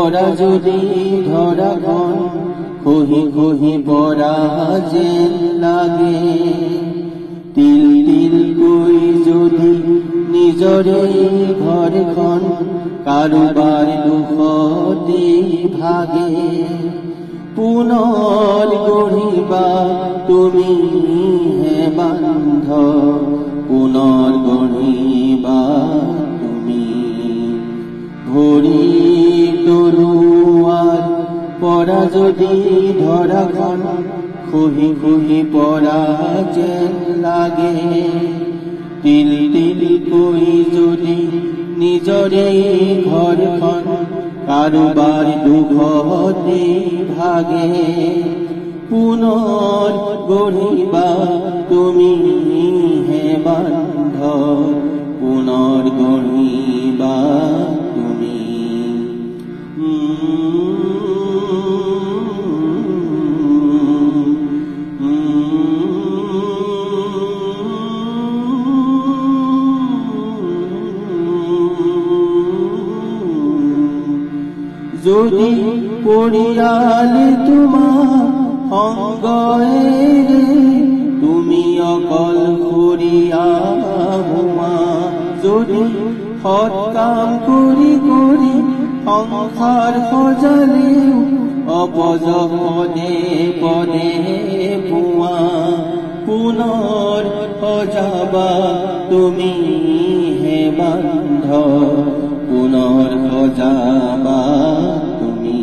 পৰা যদি ধৰাখন খহি খহি পৰা যেন লাগে তিল তিলকৈ যদি নিজৰে ঘৰখন কাৰোবাৰ দুখতে ভাগে পুনৰ গঢ়িবা তুমি হে বান্ধ পুনৰ গঢ়িবা তুমি ভৰি তলুৱাৰ পৰা যদি ধৰাখন খহি খহি পৰা যেন লাগে তিল তিলকৈ যদি নিজৰে ঘৰখন কাৰোবাৰ দুখতে ভাগে পুনৰ গঢ়িবা তুমি হে বান্ধ পুনৰ গঢ়িবা তুমি যদি পৰিয়ালে তোমাৰ সংগ এৰে তুমি অকলশৰীয়া হোৱা যদি সৎ কাম কৰি কৰি সংসাৰ সজালেও অপযশ পদে পদে পোৱা পুনৰ সজাবা তুমি হে বান্ধ পুনৰ সজাবা তুমি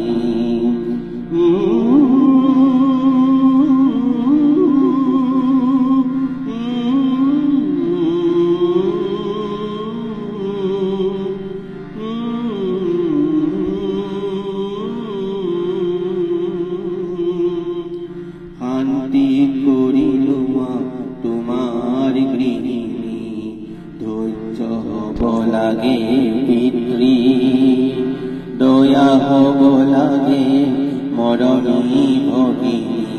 শান্তি কৰি লোৱা তোমাৰ গৃহিণী ধৈৰ্য হ'ব লাগে পিতৃ দয়া হ'ব লাগে মৰণী ভগিনী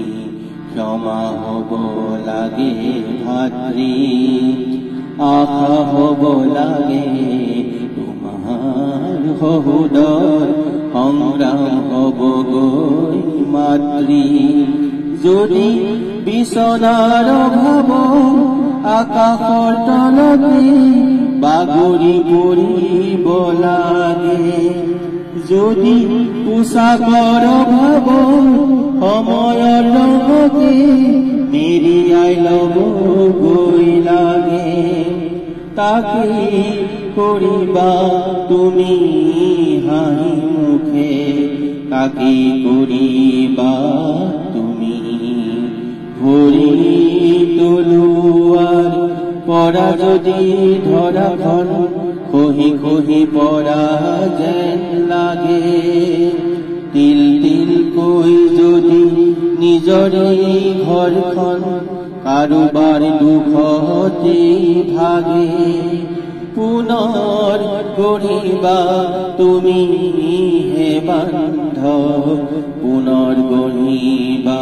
ক্ষমা হ'ব লাগে ভাতৃ আশা হ'ব লাগে তোমাৰ সহোদৰ সংগ্ৰাম হ'ব গৈ মাতৃ যদি বিচনাৰ অভাৱ আকাশৰ তলতে বাগৰি পৰিব লাগে যদি পোচাকৰ অভাৱ সময়ৰ লগতে মেৰিয়াই ল'ব গৈ লাগে তাকে কৰিবা তুমি হাঁহি মুখে তাকে কৰিবা তুমি ভৰি তলুৱাৰ পৰা যদি ধৰাখন খহি খহি পৰা যেন লাগে তিল তিলকৈ যদি নিজৰে ঘৰখন কাৰোবাৰ দুখতে ভাগে পুনৰ গঢ়িবা তুমি হে বান্ধ পুনৰ গঢ়িবা